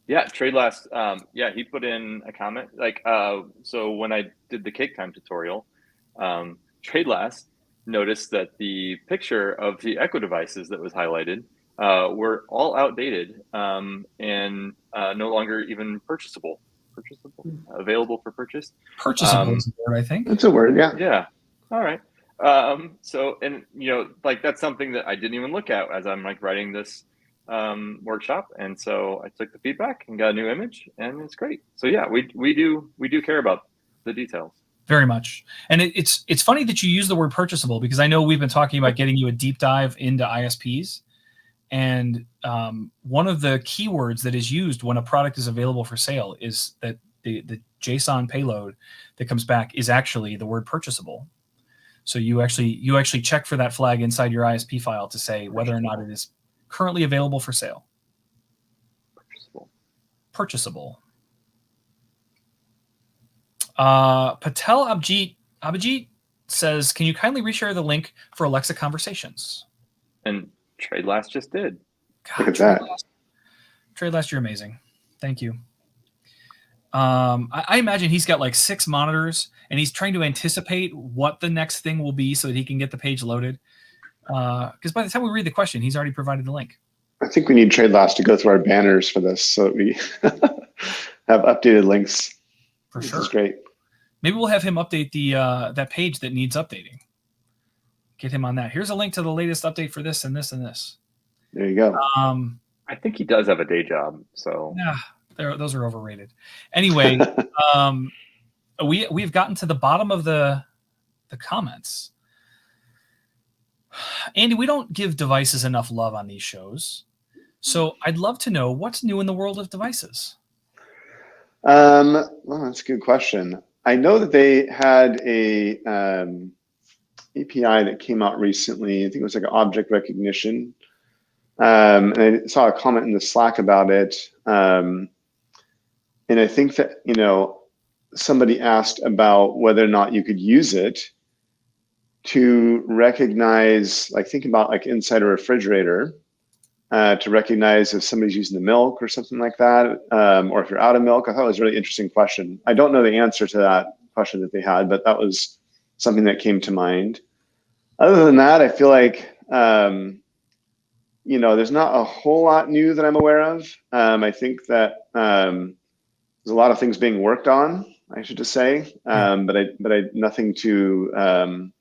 Yeah, Trade Last. He put in a comment like, so when I did the Cake Time tutorial, Trade Last noticed that the picture of the Echo devices that was highlighted were all outdated and no longer even purchasable, available for purchase. Purchasable is a word, I think. That's a word, yeah. Yeah. All right. So, and like that's something that I didn't even look at as I'm like writing this workshop, and so I took the feedback and got a new image, and it's great. So yeah, we do care about the details. Very much. And it's funny that you use the word purchasable, because I know we've been talking about getting you a deep dive into ISPs. And one of the keywords that is used when a product is available for sale is that the JSON payload that comes back is actually the word purchasable. So you actually check for that flag inside your ISP file to say whether or not it is currently available for sale. Purchasable. Patel Abhijit says, can you kindly reshare the link for Alexa conversations? And Trade Last just did. Look at that. Trade Last, you're amazing. Thank you. I imagine he's got like 6 monitors, and he's trying to anticipate what the next thing will be so that he can get the page loaded. Because by the time we read the question, he's already provided the link. I think we need Trade Last to go through our banners for this, so that we have updated links. For sure. That's great. Maybe we'll have him update the that page that needs updating. Get him on that. Here's a link to the latest update for this and this and this. There you go. I think he does have a day job, so yeah, those are overrated. Anyway, we've gotten to the bottom of the comments. Andy, we don't give devices enough love on these shows, so I'd love to know what's new in the world of devices. Well, that's a good question. I know that they had a API that came out recently. I think it was like an object recognition. And I saw a comment in the Slack about it. And I think that, somebody asked about whether or not you could use it to recognize, like think about like inside a refrigerator, to recognize if somebody's using the milk or something like that, or if you're out of milk. I thought it was a really interesting question. I don't know the answer to that question that they had, but that was something that came to mind. Other than that, I feel like, there's not a whole lot new that I'm aware of. I think that there's a lot of things being worked on, I should just say, but I nothing to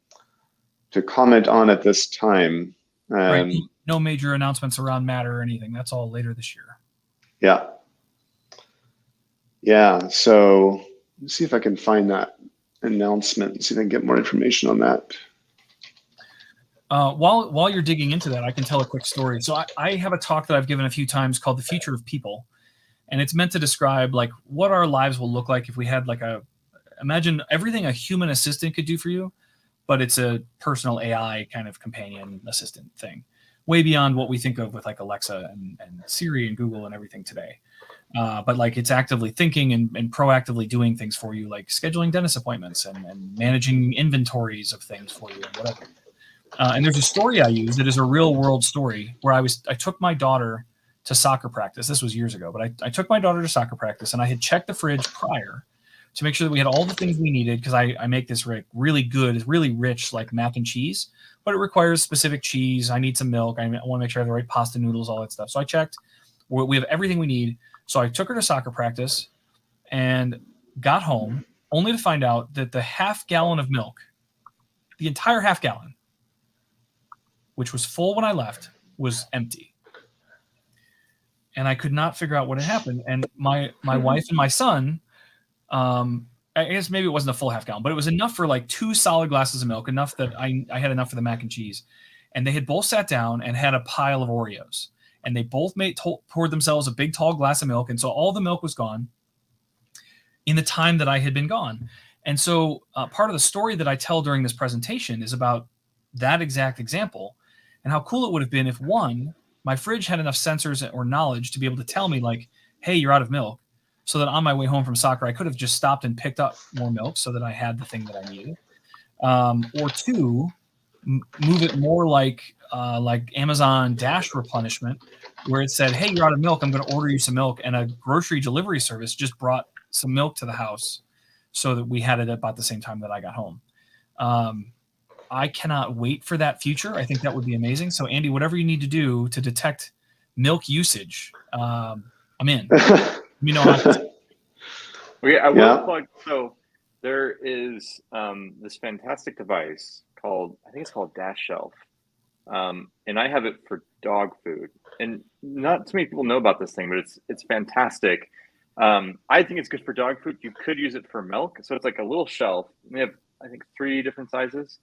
comment on at this time. Right. No major announcements around Matter or anything. That's all later this year. Yeah. Yeah. So let's see if I can find that announcement and see if I can get more information on that. While you're digging into that, I can tell a quick story. So I have a talk that I've given a few times called The Future of People. And it's meant to describe like what our lives will look like if we had like imagine everything a human assistant could do for you, but it's a personal AI kind of companion assistant thing, way beyond what we think of with like Alexa and Siri and Google and everything today. But like it's actively thinking and proactively doing things for you, like scheduling dentist appointments and managing inventories of things for you and whatever. And there's a story I use that is a real world story where I took my daughter to soccer practice. This was years ago, but I took my daughter to soccer practice, and I had checked the fridge prior to make sure that we had all the things we needed, because I make this really good, really rich like mac and cheese, but it requires specific cheese. I need some milk. I want to make sure I have the right pasta noodles, all that stuff. So I checked. We have everything we need. So I took her to soccer practice and got home only to find out that the half gallon of milk, the entire half gallon, which was full when I left, was empty. And I could not figure out what had happened. And my wife and my son, I guess maybe it wasn't a full half gallon, but it was enough for like 2 solid glasses of milk, enough that I had enough for the mac and cheese. And they had both sat down and had a pile of Oreos. And they both poured themselves a big tall glass of milk. And so all the milk was gone in the time that I had been gone. And so part of the story that I tell during this presentation is about that exact example and how cool it would have been if, one, my fridge had enough sensors or knowledge to be able to tell me like, hey, you're out of milk. So that on my way home from soccer, I could have just stopped and picked up more milk so that I had the thing that I needed. Or two, move it more like Amazon Dash replenishment, where it said, hey, you're out of milk, I'm going to order you some milk. And a grocery delivery service just brought some milk to the house so that we had it about the same time that I got home. I cannot wait for that future. I think that would be amazing. So Andy, whatever you need to do to detect milk usage, I'm in. You know how Okay, I will plug. So there is this fantastic device called, I think it's called Dash Shelf. And I have it for dog food. And not too many people know about this thing, but it's fantastic. I think it's good for dog food. You could use it for milk. So it's like a little shelf. We have, I think, 3 different sizes.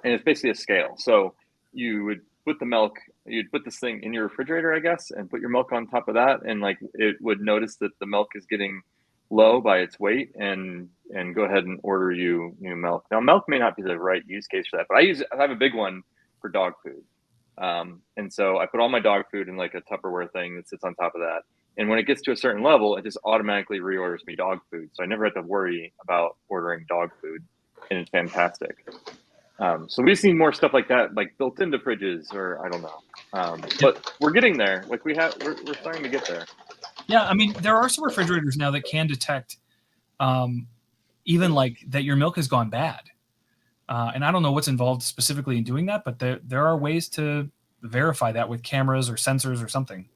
And it's basically a scale. So you would put the milk, you'd put this thing in your refrigerator, I guess, and put your milk on top of that. And like it would notice that the milk is getting low by its weight and go ahead and order you new milk. Now, milk may not be the right use case for that, but I have a big one for dog food. And so I put all my dog food in like a Tupperware thing that sits on top of that. And when it gets to a certain level, it just automatically reorders me dog food. So I never have to worry about ordering dog food. And it's fantastic. So we've seen more stuff like that, like built into fridges, or I don't know. But we're getting there. Like we're starting to get there. Yeah, I mean, there are some refrigerators now that can detect even like that your milk has gone bad. And I don't know what's involved specifically in doing that, but there are ways to verify that with cameras or sensors or something.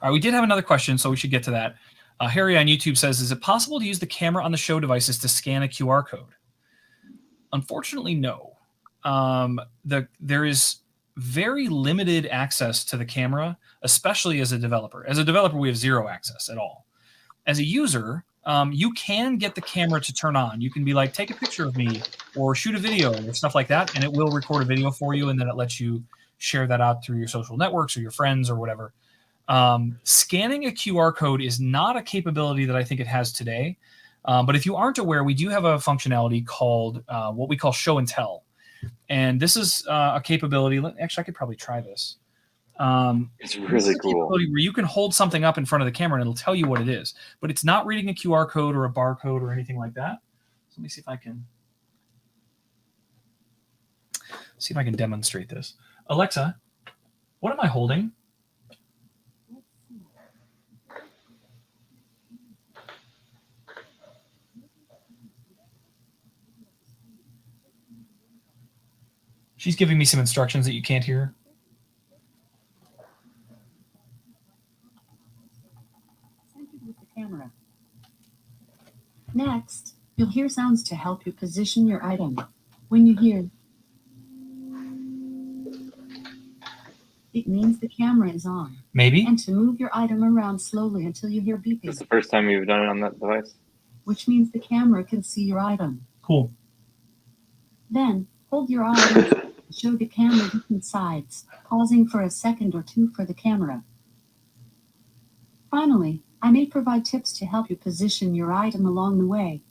All right, we did have another question, so we should get to that. Harry on YouTube says, is it possible to use the camera on the show devices to scan a QR code? Unfortunately, no. There is very limited access to the camera, especially as a developer. As a developer, we have 0 access at all. As a user, you can get the camera to turn on. You can be like, take a picture of me or shoot a video or stuff like that, and it will record a video for you, and then it lets you share that out through your social networks or your friends or whatever. Scanning a QR code is not a capability that I think it has today. But if you aren't aware, we do have a functionality called what we call show and tell. And this is a capability. Actually, I could probably try this. It's really cool. Where you can hold something up in front of the camera and it'll tell you what it is. But it's not reading a QR code or a barcode or anything like that. So let me see if I can demonstrate this. Alexa, what am I holding? She's giving me some instructions that you can't hear. Centered with the camera. Next, you'll hear sounds to help you position your item. When you hear, it means the camera is on. Maybe. And to move your item around slowly until you hear beeping. It's the first time you've done it on that device? Which means the camera can see your item. Cool. Then, hold your item. Show the camera different sides, pausing for a second or 2 for the camera. Finally, I may provide tips to help you position your item along the way.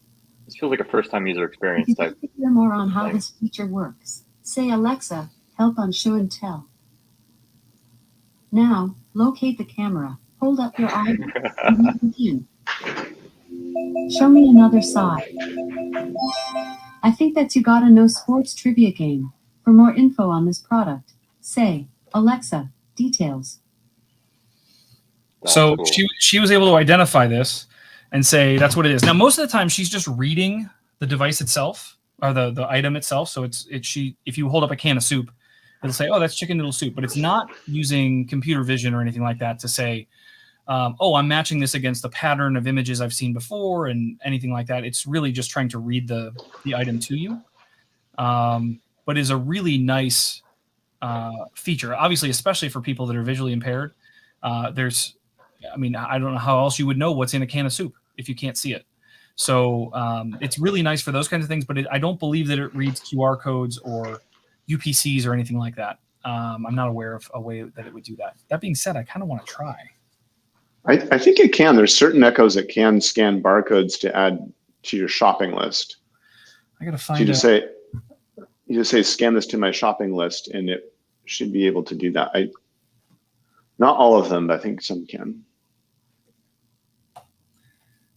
This feels like a first-time user If experience you'd type. like to hear more on how thing. this feature works, say Alexa, help on show and tell. Now, locate the camera. Hold up your eye and begin. Show me another side. I think that you gotta know sports trivia game. For more info on this product, say, Alexa, details. That's So cool. she was able to identify this and say that's what it is. Now, most of the time, she's just reading the device itself or the item itself. So if you hold up a can of soup, it'll say, "Oh, that's chicken noodle soup," but it's not using computer vision or anything like that to say, "Oh, I'm matching this against the pattern of images I've seen before," and anything like that. It's really just trying to read the item to you, but is a really nice feature. Obviously, especially for people that are visually impaired. I don't know how else you would know what's in a can of soup if you can't see it. So it's really nice for those kinds of things, but I don't believe that it reads QR codes or UPCs or anything like that. I'm not aware of a way that it would do that. That being said, I kind of want to try. I think it can. There's certain Echoes that can scan barcodes to add to your shopping list. I got to So find you just say, scan this to my shopping list, and it should be able to do that. Not all of them, but I think some can.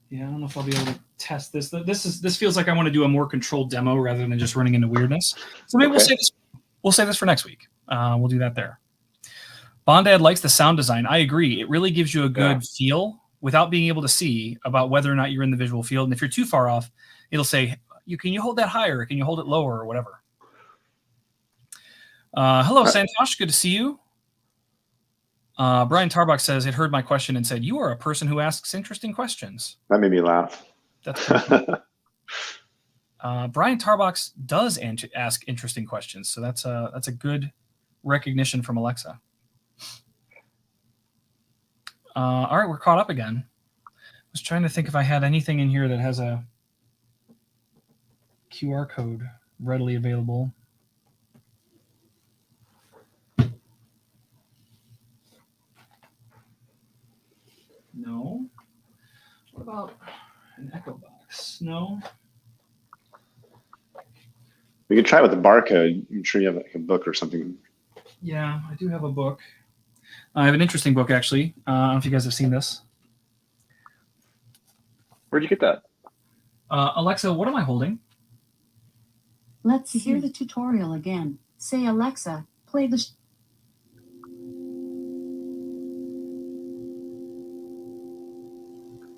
Yeah, I don't know if I'll be able to test this. This feels like I want to do a more controlled demo rather than just running into weirdness. So maybe Okay. we'll save this for next week. We'll do that there. Bondad likes the sound design. I agree. It really gives you a good feel without being able to see about whether or not you're in the visual field. And if you're too far off, it'll say, can you hold that higher? Can you hold it lower or whatever? Hello, Santosh. Good to see you. Brian Tarbuck says, it heard my question and said, you are a person who asks interesting questions. That made me laugh. That's cool. Brian Tarbox does ask interesting questions. So that's a good recognition from Alexa. All right, we're caught up again. I was trying to think if I had anything in here that has a QR code readily available. No. What about an Echo Box? No. We could try with the barcode. I'm sure you have like a book or something. Yeah, I do have a book. I have an interesting book, actually. I don't know if you guys have seen this. Where'd you get that? Alexa, what am I holding? Let's hear the tutorial again. Say, Alexa, play the...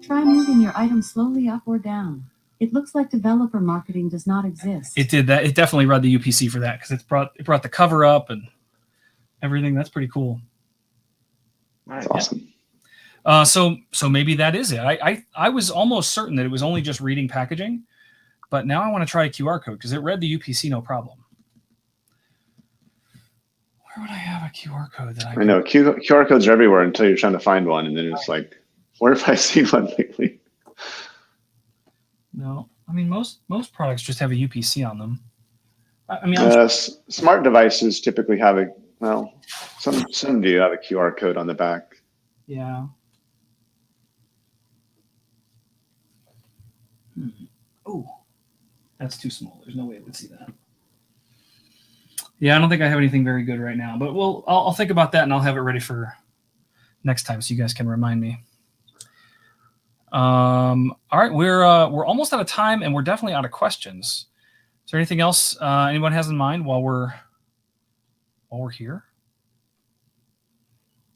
Try moving your item slowly up or down. It looks like developer marketing does not exist. It did that. It definitely read the UPC for that because it brought the cover up and everything. That's pretty cool. That's awesome. So maybe that is it. I was almost certain that it was only just reading packaging, but now I want to try a QR code because it read the UPC no problem. Where would I have a QR code that I know QR codes are everywhere until you're trying to find one, and then it's like, where have I seen one lately? No, I mean most products just have a UPC on them. I mean, smart devices typically have some do have a QR code on the back. Yeah. Oh, that's too small. There's no way I would see that. Yeah, I don't think I have anything very good right now, but I'll think about that and I'll have it ready for next time so you guys can remind me. All right, we're almost out of time and we're definitely out of questions. Is there anything else anyone has in mind while we're here?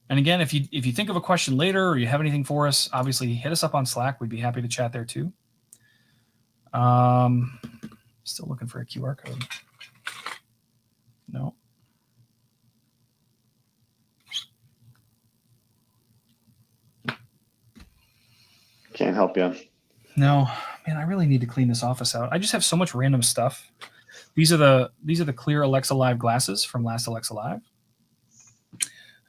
And again, if you think of a question later or you have anything for us, obviously hit us up on Slack. We'd be happy to chat there too. Still looking for a QR code. No. Can't help you. No, man, I really need to clean this office out. I just have so much random stuff. These are the clear Alexa Live glasses from last Alexa Live.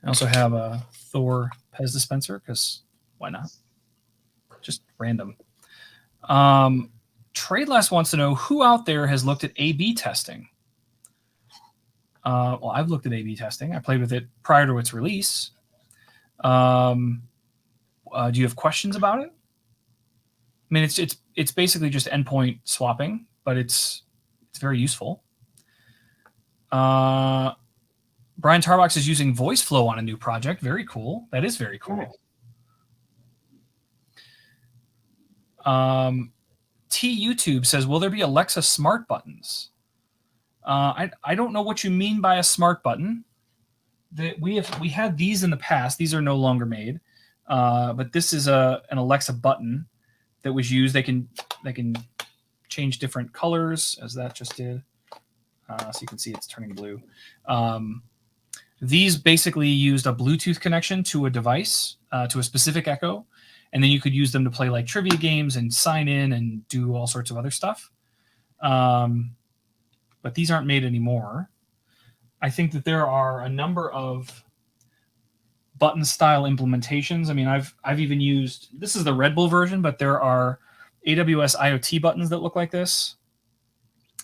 I also have a Thor Pez dispenser because why not? Just random. TradeLast wants to know who out there has looked at A/B testing. Well, I've looked at A/B testing. I played with it prior to its release. Do you have questions about it? mean, it's basically just endpoint swapping, but it's very useful. Brian Tarbox is using voice flow on a new project. Very cool. That is very cool. T YouTube says, will there be Alexa smart buttons? I don't know what you mean by a smart button. We had these in the past. These are no longer made, but this is an Alexa button that was used. They can change different colors, as that just did. So you can see it's turning blue. These basically used a Bluetooth connection to a device, to a specific Echo, and then you could use them to play like trivia games and sign in and do all sorts of other stuff. But these aren't made anymore. I think that there are a number of button style implementations. I mean, I've even used, this is the Red Bull version, but there are AWS IoT buttons that look like this.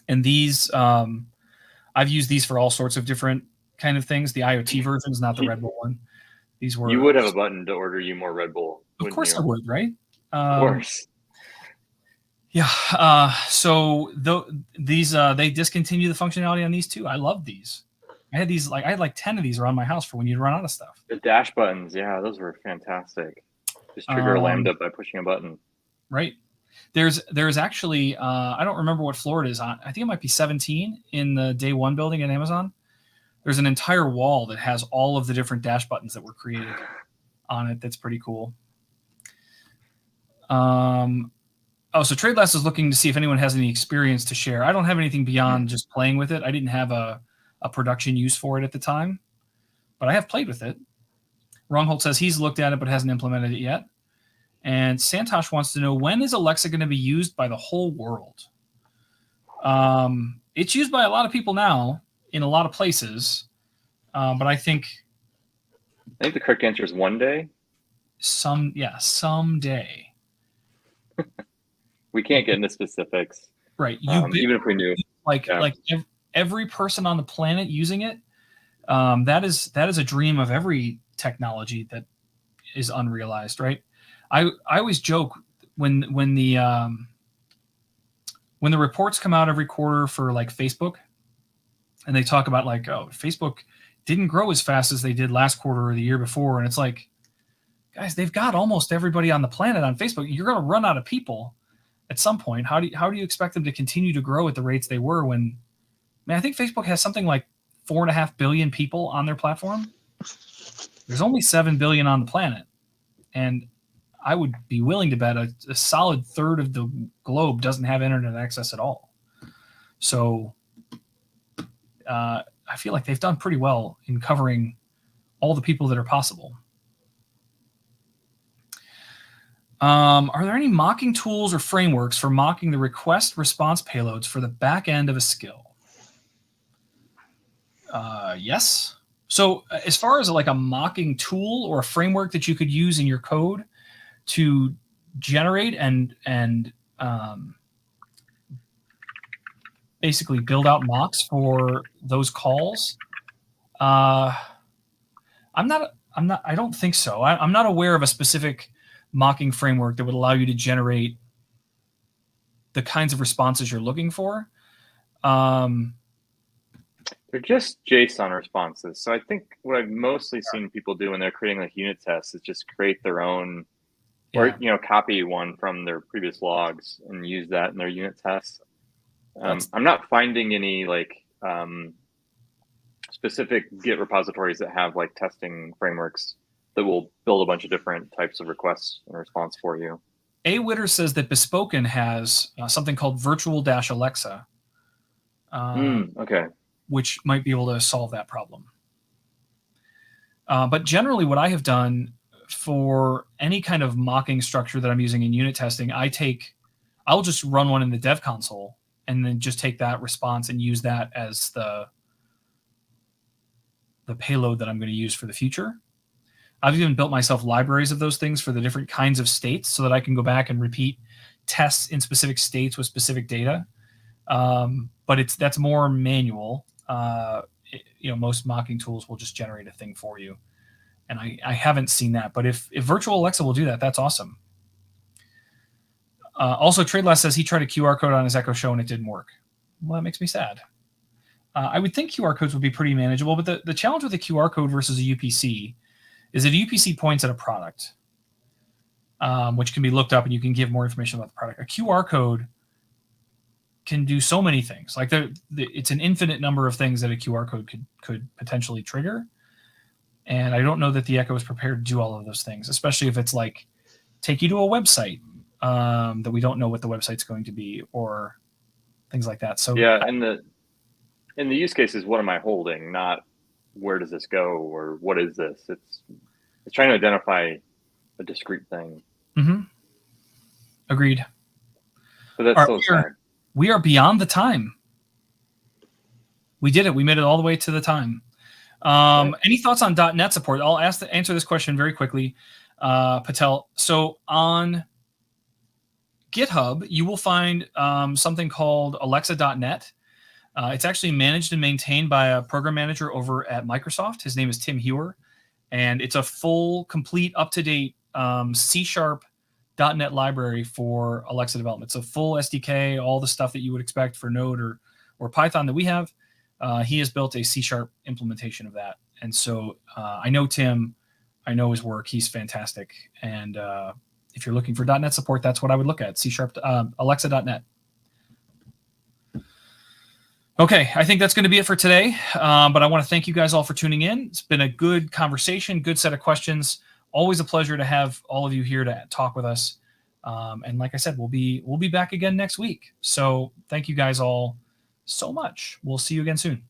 And these, I've used these for all sorts of different kind of things. The IoT version is not the Red Bull one. These were. You would have a button to order you more Red Bull. Of course I would, right? Of course. Yeah. So these they discontinued the functionality on these too. I love these. I had these I had like 10 of these around my house for when you'd run out of stuff. The dash buttons, yeah, those were fantastic. Just trigger a Lambda by pushing a button. Right. There's actually I don't remember what floor it is on. I think it might be 17 in the Day One building at Amazon. There's an entire wall that has all of the different dash buttons that were created on it. That's pretty cool. So TradeLast is looking to see if anyone has any experience to share. I don't have anything beyond just playing with it. I didn't have a production use for it at the time, but I have played with it. Rongholt says he's looked at it but hasn't implemented it yet. And Santosh wants to know, when is Alexa going to be used by the whole world? It's used by a lot of people now in a lot of places, but I think the correct answer is one day. Someday. We can't get into specifics, right? Even if we knew, like every person on the planet using it, that is a dream of every technology that is unrealized, right? I always joke when the reports come out every quarter for like Facebook, and they talk about like, oh, Facebook didn't grow as fast as they did last quarter or the year before, and it's like, guys, they've got almost everybody on the planet on Facebook. You're going to run out of people at some point. How do you expect them to continue to grow at the rates they were when? I think Facebook has something like 4.5 billion people on their platform. There's only 7 billion on the planet, and I would be willing to bet a solid third of the globe doesn't have internet access at all. So I feel like they've done pretty well in covering all the people that are possible. Are there any mocking tools or frameworks for mocking the request response payloads for the back end of a skill? Yes. So as far as like a mocking tool or a framework that you could use in your code to generate and basically build out mocks for those calls, I don't think so. I'm not aware of a specific mocking framework that would allow you to generate the kinds of responses you're looking for. They're just JSON responses. So I think what I've mostly seen people do when they're creating like unit tests is just create their own, or copy one from their previous logs and use that in their unit tests. I'm not finding any like specific Git repositories that have like testing frameworks that will build a bunch of different types of requests and response for you. A. Witter says that Bespoken has something called virtual-Alexa. Okay. Which might be able to solve that problem. But generally what I have done for any kind of mocking structure that I'm using in unit testing, I'll just run one in the dev console and then just take that response and use that as the payload that I'm going to use for the future. I've even built myself libraries of those things for the different kinds of states so that I can go back and repeat tests in specific states with specific data. But that's more manual. Most mocking tools will just generate a thing for you. And I haven't seen that. But if virtual Alexa will do that, that's awesome. Also, TradeLast says he tried a QR code on his Echo Show and it didn't work. Well, that makes me sad. I would think QR codes would be pretty manageable, but the challenge with a QR code versus a UPC is that a UPC points at a product, which can be looked up and you can give more information about the product. A QR code can do so many things. Like it's an infinite number of things that a QR code could potentially trigger. And I don't know that the Echo is prepared to do all of those things, especially if it's like take you to a website that we don't know what the website's going to be or things like that. So yeah, in the use case is what am I holding, not where does this go or what is this? It's trying to identify a discrete thing. Mm-hmm. Agreed. So that's so sad. We are beyond the time. We did it. We made it all the way to the time. Right. Any thoughts on .NET support? I'll answer this question very quickly, Patel. So on GitHub, you will find something called Alexa.net. It's actually managed and maintained by a program manager over at Microsoft. His name is Tim Hewer, and it's a full, complete, up-to-date C# .NET library for Alexa development. So full SDK, all the stuff that you would expect for Node or Python that we have. He has built a C# implementation of that. And so I know Tim, I know his work. He's fantastic. And if you're looking for .NET support, that's what I would look at, C#, Alexa.net. Okay, I think that's going to be it for today. But I want to thank you guys all for tuning in. It's been a good conversation, good set of questions. Always a pleasure to have all of you here to talk with us. And like I said, we'll be back again next week. So thank you guys all so much. We'll see you again soon.